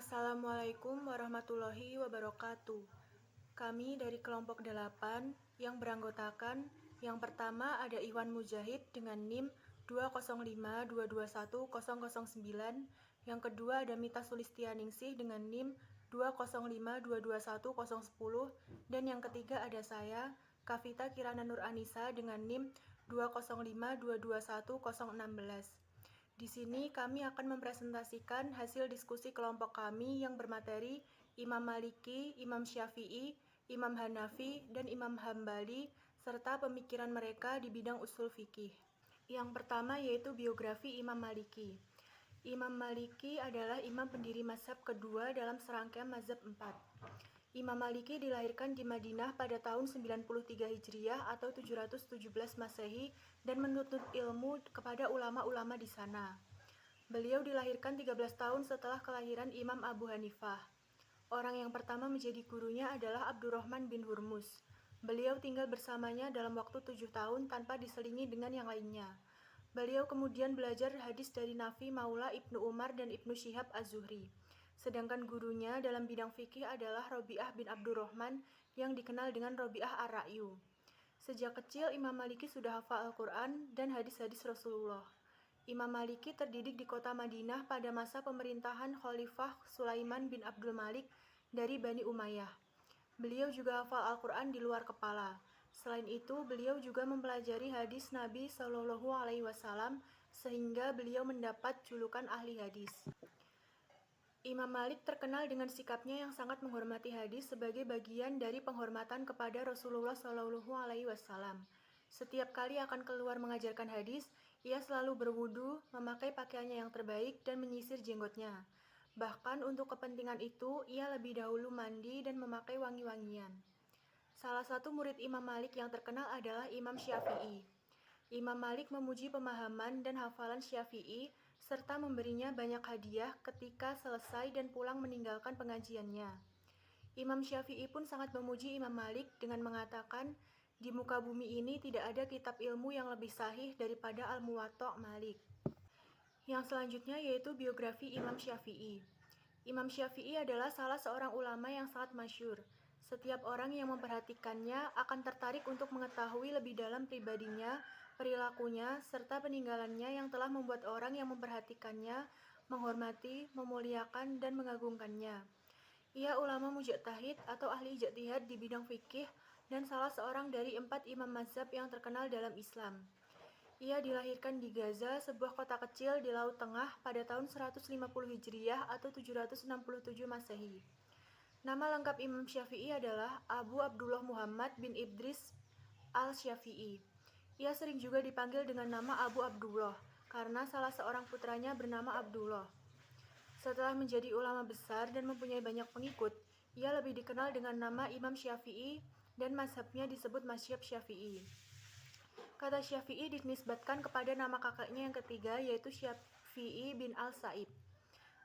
Assalamualaikum warahmatullahi wabarakatuh. Kami dari kelompok 8 yang beranggotakan yang pertama ada Iwan Mujahid dengan NIM 205221009, yang kedua ada Mita Sulistianingsih dengan NIM 205221010, dan yang ketiga ada saya, Kavita Kirana Nur Anissa dengan NIM 205221016. Di sini kami akan mempresentasikan hasil diskusi kelompok kami yang bermateri Imam Maliki, Imam Syafi'i, Imam Hanafi, dan Imam Hambali, serta pemikiran mereka di bidang usul fikih. Yang pertama yaitu biografi Imam Maliki. Imam Maliki adalah imam pendiri mazhab kedua dalam serangkaian mazhab 4. Imam Maliki dilahirkan di Madinah pada tahun 93 Hijriah atau 717 Masehi dan menuntut ilmu kepada ulama-ulama di sana. Beliau dilahirkan 13 tahun setelah kelahiran Imam Abu Hanifah. Orang yang pertama menjadi gurunya adalah Abdurrahman bin Hurmuz. Beliau tinggal bersamanya dalam waktu 7 tahun tanpa diselingi dengan yang lainnya. Beliau kemudian belajar hadis dari Nafi Maula Ibnu Umar dan Ibnu Syihab Az-Zuhri. Sedangkan gurunya dalam bidang fikih adalah Robi'ah bin Abdurrahman yang dikenal dengan Robi'ah Ar-Ra'yu. Sejak kecil Imam Maliki sudah hafal Al-Quran dan hadis-hadis Rasulullah. Imam Maliki terdidik di kota Madinah pada masa pemerintahan Khalifah Sulaiman bin Abdul Malik dari Bani Umayyah. Beliau juga hafal Al-Quran di luar kepala. Selain itu, beliau juga mempelajari hadis Nabi Shallallahu Alaihi Wasallam sehingga beliau mendapat julukan ahli hadis. Imam Malik terkenal dengan sikapnya yang sangat menghormati hadis sebagai bagian dari penghormatan kepada Rasulullah Shallallahu Alaihi Wasallam. Setiap kali akan keluar mengajarkan hadis, ia selalu berwudu, memakai pakaiannya yang terbaik, dan menyisir jenggotnya. Bahkan untuk kepentingan itu, ia lebih dahulu mandi dan memakai wangi-wangian. Salah satu murid Imam Malik yang terkenal adalah Imam Syafi'i. Imam Malik memuji pemahaman dan hafalan Syafi'i, serta memberinya banyak hadiah ketika selesai dan pulang meninggalkan pengajiannya. Imam Syafi'i pun sangat memuji Imam Malik dengan mengatakan, di muka bumi ini tidak ada kitab ilmu yang lebih sahih daripada Al-Muwatta' Malik. Yang selanjutnya yaitu biografi Imam Syafi'i. Imam Syafi'i adalah salah seorang ulama yang sangat masyhur. Setiap orang yang memperhatikannya akan tertarik untuk mengetahui lebih dalam pribadinya, perilakunya, serta peninggalannya yang telah membuat orang yang memperhatikannya menghormati, memuliakan, dan mengagungkannya. Ia ulama mujtahid atau ahli ijtihad di bidang fikih dan salah seorang dari 4 imam mazhab yang terkenal dalam Islam. Ia dilahirkan di Gaza, sebuah kota kecil di Laut Tengah pada tahun 150 Hijriah atau 767 Masehi. Nama lengkap Imam Syafi'i adalah Abu Abdullah Muhammad bin Idris al-Syafi'i. Ia sering juga dipanggil dengan nama Abu Abdullah, karena salah seorang putranya bernama Abdullah. Setelah menjadi ulama besar dan mempunyai banyak pengikut, ia lebih dikenal dengan nama Imam Syafi'i dan mazhabnya disebut mazhab Syafi'i. Kata Syafi'i dinisbatkan kepada nama kakaknya yang ketiga yaitu Syafi'i bin Al-Sa'ib.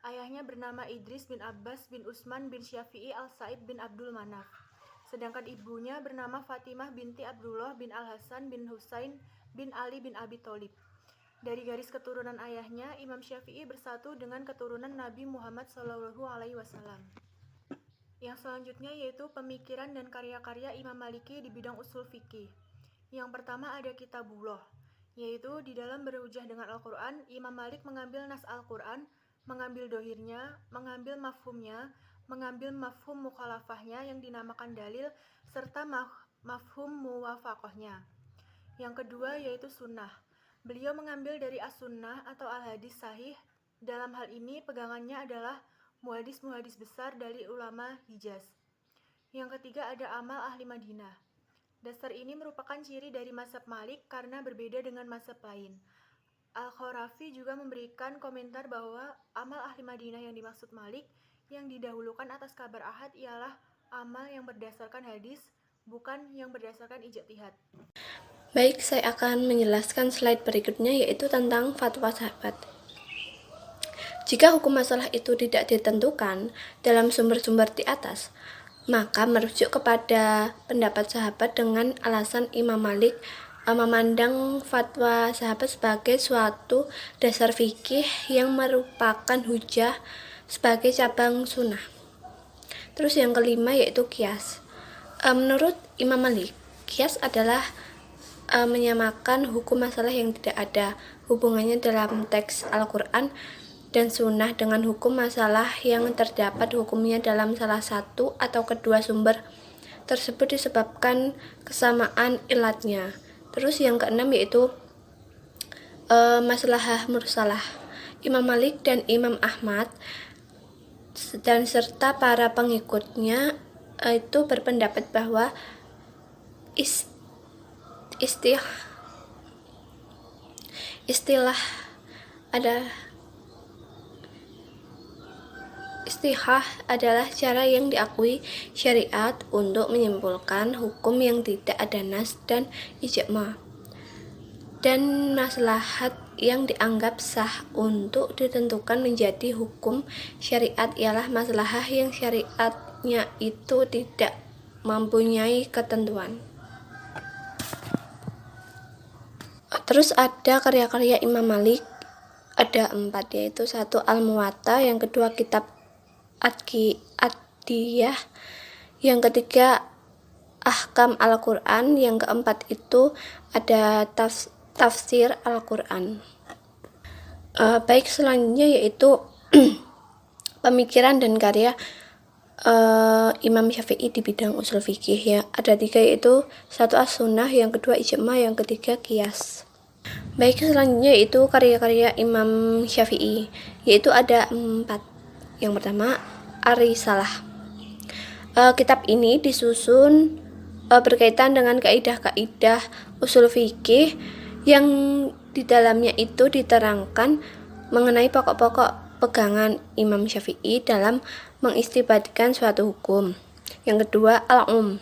Ayahnya bernama Idris bin Abbas bin Utsman bin Syafi'i Al-Sa'ib bin Abdul Manaf. Sedangkan ibunya bernama Fatimah binti Abdullah bin Al-Hasan bin Husain bin Ali bin Abi Thalib. Dari garis keturunan ayahnya, Imam Syafi'i bersatu dengan keturunan Nabi Muhammad SAW. Yang selanjutnya yaitu pemikiran dan karya-karya Imam Maliki di bidang usul fikih. Yang pertama ada Kitabullah, yaitu di dalam berhujjah dengan Al-Quran, Imam Malik mengambil nas Al-Quran, mengambil dohirnya, mengambil mafhumnya, mengambil mafhum mukhalafahnya yang dinamakan dalil, serta mafhum muwafaqahnya. Yang kedua yaitu sunnah. Beliau mengambil dari as-sunnah atau al-hadis sahih. Dalam hal ini pegangannya adalah muhadis-muhadis besar dari ulama Hijaz. Yang ketiga ada amal ahli Madinah. Dasar ini merupakan ciri dari mazhab Malik karena berbeda dengan mazhab lain. Al-Kharafi juga memberikan komentar bahwa amal ahli Madinah yang dimaksud Malik yang didahulukan atas kabar ahad ialah amal yang berdasarkan hadis, bukan yang berdasarkan ijtihad. Baik, saya akan menjelaskan slide berikutnya yaitu tentang fatwa sahabat. Jika hukum masalah itu tidak ditentukan dalam sumber-sumber di atas, maka merujuk kepada pendapat sahabat dengan alasan Imam Malik memandang fatwa sahabat sebagai suatu dasar fikih yang merupakan hujah sebagai cabang sunnah. Terus yang kelima yaitu qiyas. Menurut Imam Malik, qiyas adalah menyamakan hukum masalah yang tidak ada hubungannya dalam teks Al-Quran dan sunnah dengan hukum masalah yang terdapat hukumnya dalam salah satu atau kedua sumber tersebut disebabkan kesamaan ilatnya. Terus yang keenam yaitu maslahah mursalah. Imam Malik dan Imam Ahmad dan serta para pengikutnya itu berpendapat bahwa istihah adalah cara yang diakui syariat untuk menyimpulkan hukum yang tidak ada nas dan ijma, dan maslahat yang dianggap sah untuk ditentukan menjadi hukum syariat ialah maslahah yang syariatnya itu tidak mempunyai ketentuan. Terus ada karya-karya Imam Malik, ada 4, yaitu 1 Al-Muwatta, yang kedua kitab Ad-Diyah, yang ketiga Ahkam Al-Quran, yang keempat itu ada tafsir Al-Quran. Baik, selanjutnya yaitu pemikiran dan karya Imam Syafi'i di bidang usul fikih, ya. Ada 3, yaitu 1 As-Sunnah, yang kedua Ijma, yang ketiga Qiyas. Baik, selanjutnya yaitu karya-karya Imam Syafi'i, yaitu ada 4. Yang pertama Ar-Risalah. Kitab ini disusun berkaitan dengan kaidah-kaidah usul fikih yang di dalamnya itu diterangkan mengenai pokok-pokok pegangan Imam Syafi'i dalam mengistinbatkan suatu hukum. Yang kedua Al-Um.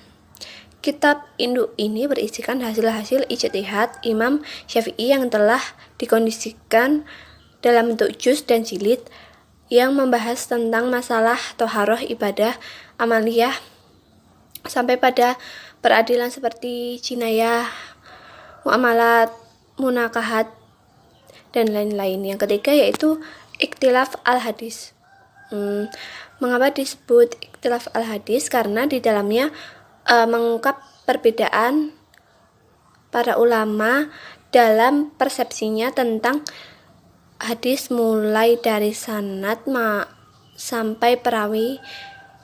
Kitab induk ini berisikan hasil-hasil ijtihad Imam Syafi'i yang telah dikondisikan dalam bentuk juz dan jilid yang membahas tentang masalah toharoh, ibadah, amaliyah, sampai pada peradilan seperti jinayah, muamalat, munakahat, dan lain-lain. Yang ketiga yaitu ikhtilaf al-hadis. Mengapa disebut ikhtilaf al-hadis? Karena di dalamnya mengungkap perbedaan para ulama dalam persepsinya tentang hadis, mulai dari sanad sampai perawi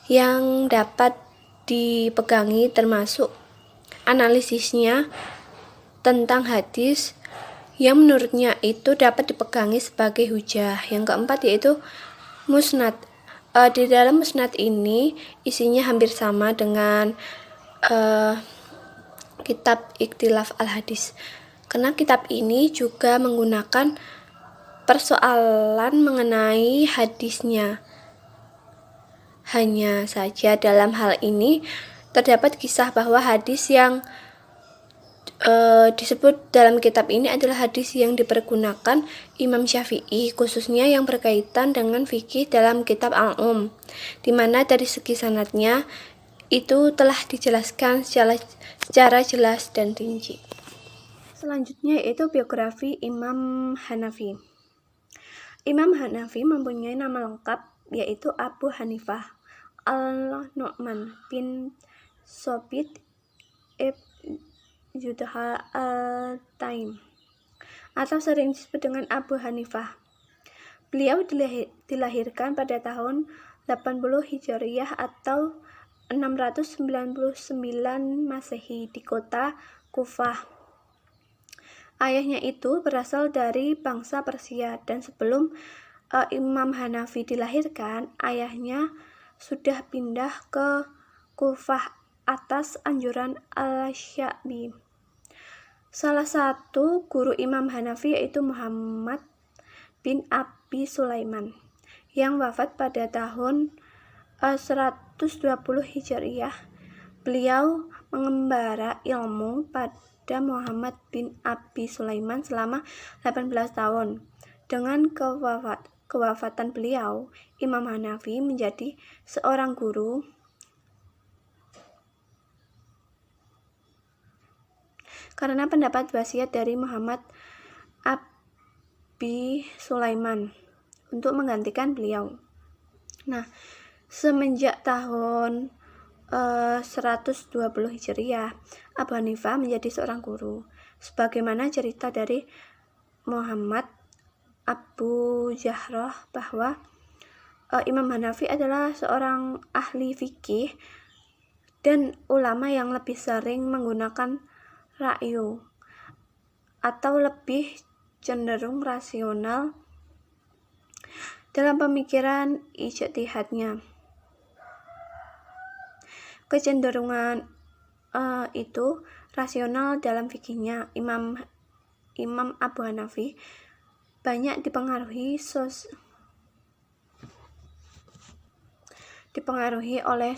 yang dapat dipegangi, termasuk analisisnya tentang hadis yang menurutnya itu dapat dipegangi sebagai hujah. Yang keempat yaitu musnad. Di dalam musnad ini isinya hampir sama dengan kitab ikhtilaf al-hadis, karena kitab ini juga menggunakan persoalan mengenai hadisnya. Hanya saja dalam hal ini terdapat kisah bahwa hadis yang disebut dalam kitab ini adalah hadis yang dipergunakan Imam Syafi'i, khususnya yang berkaitan dengan fikih dalam kitab Al-Um, di mana dari segi sanadnya itu telah dijelaskan secara jelas dan rinci. Selanjutnya yaitu biografi Imam Hanafi. Imam Hanafi mempunyai nama lengkap yaitu Abu Hanifah Al-Nu'man bin Sobit ibn Judha al-Taim, atau sering disebut dengan Abu Hanifah. Beliau dilahirkan pada tahun 80 Hijriyah atau 699 Masehi di kota Kufah. Ayahnya itu berasal dari bangsa Persia, dan sebelum Imam Hanafi dilahirkan, ayahnya sudah pindah ke Kufah atas anjuran Al-Sya'bi. Salah satu guru Imam Hanafi yaitu Muhammad bin Abi Sulaiman, yang wafat pada tahun 120 Hijriyah. Beliau mengembara ilmu pada Muhammad bin Abi Sulaiman selama 18 tahun. Dengan kewafatan beliau, Imam Hanafi menjadi seorang guru karena pendapat wasiat dari Muhammad Abi Sulaiman untuk menggantikan beliau. Nah, semenjak tahun 120 Hijriah, Abu Hanifah menjadi seorang guru. Sebagaimana cerita dari Muhammad Abu Jahroh bahwa Imam Hanafi adalah seorang ahli fikih dan ulama yang lebih sering menggunakan ra'yu atau lebih cenderung rasional dalam pemikiran ijtihadnya. Kecenderungan itu rasional dalam fikihnya. Imam Abu Hanafi banyak dipengaruhi oleh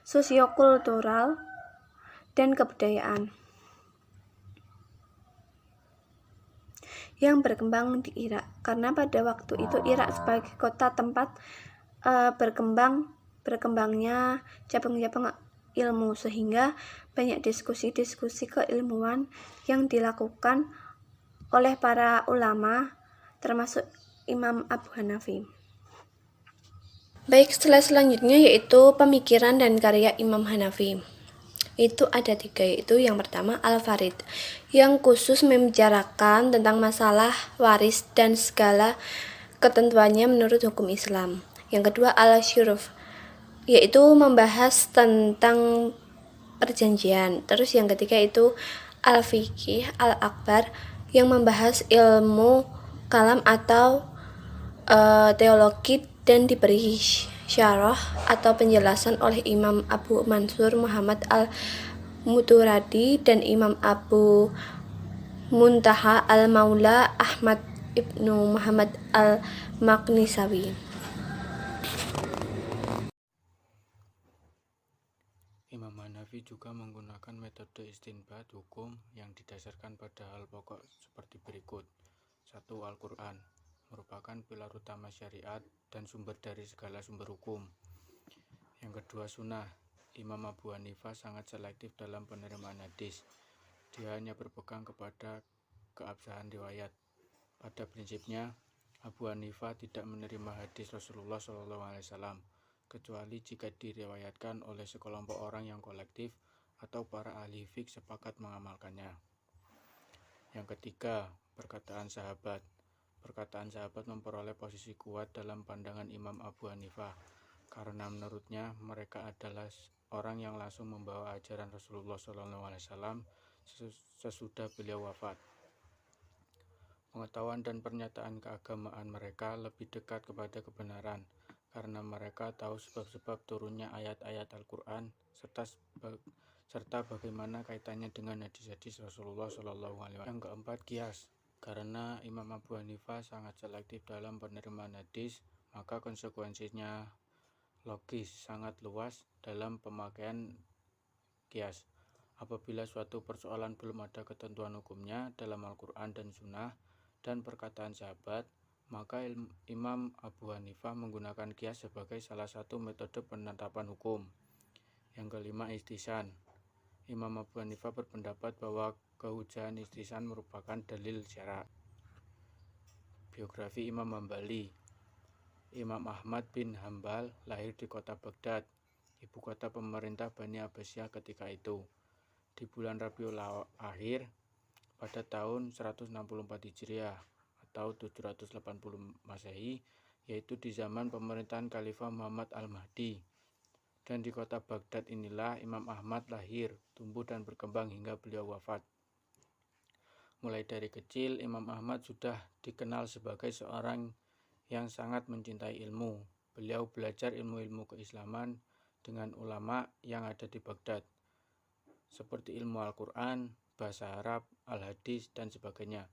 sosiokultural dan kebudayaan yang berkembang di Irak, karena pada waktu itu Irak sebagai kota tempat berkembangnya cabang-cabang ilmu, sehingga banyak diskusi-diskusi keilmuan yang dilakukan oleh para ulama termasuk Imam Abu Hanafi. Baik, selanjutnya yaitu pemikiran dan karya Imam Hanafi. Itu ada 3, yaitu yang pertama Al-Farid, yang khusus membicarakan tentang masalah waris dan segala ketentuannya menurut hukum Islam. Yang kedua Al-Syuruf, yaitu membahas tentang perjanjian. Terus yang ketiga itu Al-Fiqih Al-Akbar, yang membahas ilmu kalam atau teologi dan diberi syarah atau penjelasan oleh Imam Abu Mansur Muhammad Al-Muturadi dan Imam Abu Muntaha Al-Maula Ahmad Ibnu Muhammad Al-Maqnisawi. Imam Hanafi juga menggunakan metode istinbat hukum yang didasarkan pada hal pokok seperti berikut. 1. Al-Quran merupakan pilar utama syariat dan sumber dari segala sumber hukum. Yang kedua, Sunnah. Imam Abu Hanifah sangat selektif dalam penerimaan hadis. Dia hanya berpegang kepada keabsahan riwayat. Pada prinsipnya, Abu Hanifah tidak menerima hadis Rasulullah SAW, kecuali jika diriwayatkan oleh sekelompok orang yang kolektif atau para ahli fiqh sepakat mengamalkannya. Yang ketiga, perkataan sahabat. Perkataan sahabat memperoleh posisi kuat dalam pandangan Imam Abu Hanifah, karena menurutnya mereka adalah orang yang langsung membawa ajaran Rasulullah SAW sesudah beliau wafat. Pengetahuan dan pernyataan keagamaan mereka lebih dekat kepada kebenaran, karena mereka tahu sebab-sebab turunnya ayat-ayat Al-Quran serta bagaimana kaitannya dengan hadis-hadis Rasulullah SAW. Yang keempat, kias. Karena Imam Abu Hanifah sangat selektif dalam penerimaan hadis, maka konsekuensinya logis sangat luas dalam pemakaian kias. Apabila suatu persoalan belum ada ketentuan hukumnya dalam Al-Quran dan Sunnah dan perkataan sahabat, maka Imam Abu Hanifah menggunakan kias sebagai salah satu metode penetapan hukum. Yang kelima, ihtisan. Imam Abu Hanifah berpendapat bahwa kehujahan ihtisan merupakan dalil syara'. Biografi Imam Hambali. Imam Ahmad bin Hambal lahir di kota Baghdad, ibu kota pemerintah Bani Abbasiyah ketika itu, di bulan Rabiul Akhir pada tahun 164 Hijriah atau 780 Masehi, yaitu di zaman pemerintahan Khalifah Muhammad Al-Mahdi. Dan di kota Baghdad inilah Imam Ahmad lahir, tumbuh dan berkembang hingga beliau wafat. Mulai dari kecil, Imam Ahmad sudah dikenal sebagai seorang yang sangat mencintai ilmu. Beliau belajar ilmu-ilmu keislaman dengan ulama yang ada di Baghdad, seperti ilmu Al-Quran, bahasa Arab, Al-Hadis, dan sebagainya.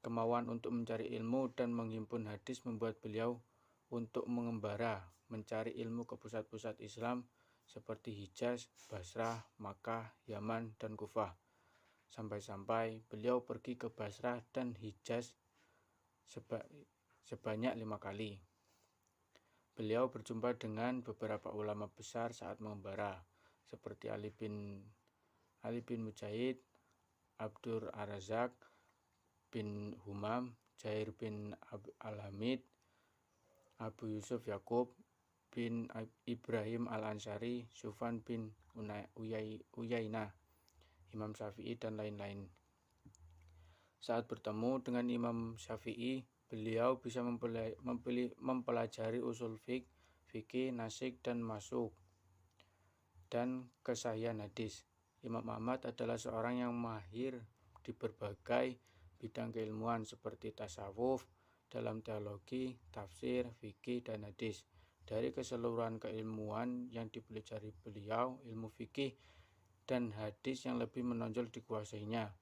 Kemauan untuk mencari ilmu dan menghimpun hadis membuat beliau untuk mengembara, mencari ilmu ke pusat-pusat Islam seperti Hijaz, Basrah, Makkah, Yaman, dan Kufah. Sampai-sampai beliau pergi ke Basrah dan Hijaz sebanyak 5 kali. Beliau berjumpa dengan beberapa ulama besar saat mengembara, seperti Ali bin Mujahid, Abdur Ar-Razak bin Humam, Jair bin Al-Hamid, Abu Yusuf Yakub bin Ibrahim Al-Ansari, Sufyan bin Uyainah, Imam Syafi'i, dan lain-lain. Saat bertemu dengan Imam Syafi'i, beliau bisa mempelajari usul fikih, nasik, dan masuk, dan kesahihan hadis. Imam Ahmad adalah seorang yang mahir di berbagai bidang keilmuan seperti tasawuf, dalam teologi, tafsir, fikih, dan hadis. Dari keseluruhan keilmuan yang dipelajari beliau, ilmu fikih dan hadis yang lebih menonjol dikuasainya.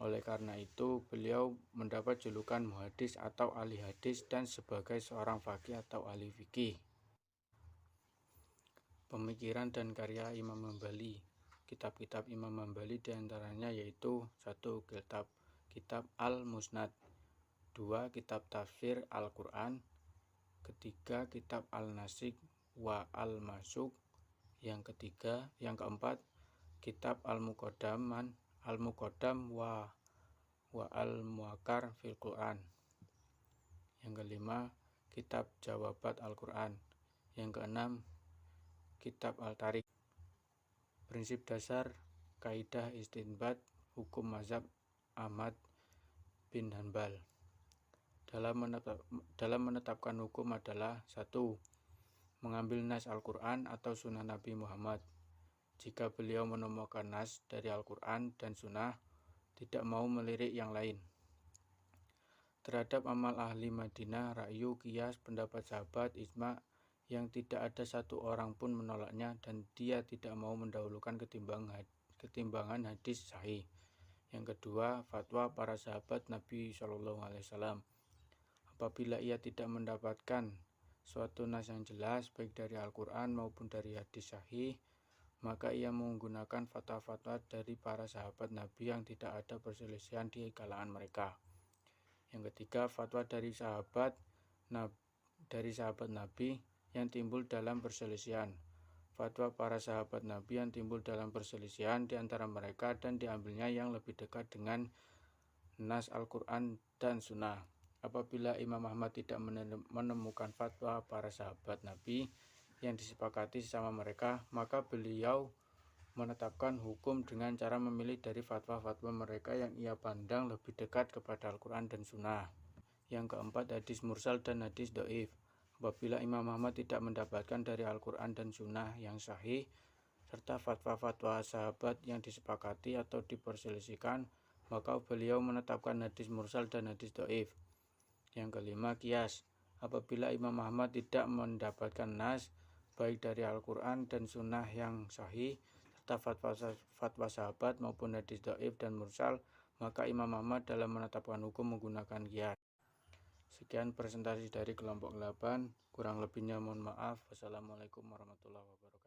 Oleh karena itu, beliau mendapat julukan muhaddis atau ahli hadis dan sebagai seorang faqih atau ahli fikih. Pemikiran dan karya Imam Hambali. Kitab-kitab Imam Hambali diantaranya yaitu 1. Kitab Al-Musnad, 2. Kitab Tafsir Al-Quran, 3. Kitab Al-Nasik wa Al-Masuk, yang keempat Kitab Al-Muqaddam wa Al-Muakkar fil Quran, yang kelima Kitab Jawabat Al-Quran, yang keenam Kitab Al-Tarik. Prinsip dasar kaidah istinbat hukum mazhab Ahmad bin Hanbal dalam menetapkan hukum adalah 1. Mengambil nas Al-Quran atau sunnah Nabi Muhammad. Jika beliau menemukan nas dari Al-Quran dan sunnah, tidak mau melirik yang lain. Terhadap amal ahli Madinah, ra'yu, qiyas, pendapat sahabat, ijma' yang tidak ada satu orang pun menolaknya, dan dia tidak mau mendahulukan ketimbangan hadis sahih. Yang kedua, fatwa para sahabat Nabi SAW. Apabila ia tidak mendapatkan suatu nas yang jelas, baik dari Al-Quran maupun dari hadis sahih, maka ia menggunakan fatwa-fatwa dari para sahabat Nabi yang tidak ada perselisihan di kalangan mereka. Yang ketiga, fatwa dari sahabat Nabi yang timbul dalam perselisihan. Fatwa para sahabat Nabi yang timbul dalam perselisihan di antara mereka dan diambilnya yang lebih dekat dengan nas Al-Quran dan Sunnah. Apabila Imam Ahmad tidak menemukan fatwa para sahabat Nabi yang disepakati sama mereka, maka beliau menetapkan hukum dengan cara memilih dari fatwa-fatwa mereka yang ia pandang lebih dekat kepada Al-Quran dan Sunnah. Yang keempat, hadis mursal dan hadis dhaif. Apabila Imam Ahmad tidak mendapatkan dari Al-Quran dan Sunnah yang sahih, serta fatwa-fatwa sahabat yang disepakati atau diperselisihkan, maka beliau menetapkan hadis mursal dan hadis dhaif. Yang kelima, qiyas. Apabila Imam Ahmad tidak mendapatkan nas, baik dari Al-Quran dan Sunnah yang sahih, serta fatwa sahabat maupun hadis dhaif dan mursal, maka Imam Ahmad dalam menetapkan hukum menggunakan qiyas. Sekian presentasi dari kelompok 8, kurang lebihnya mohon maaf. Wassalamualaikum warahmatullahi wabarakatuh.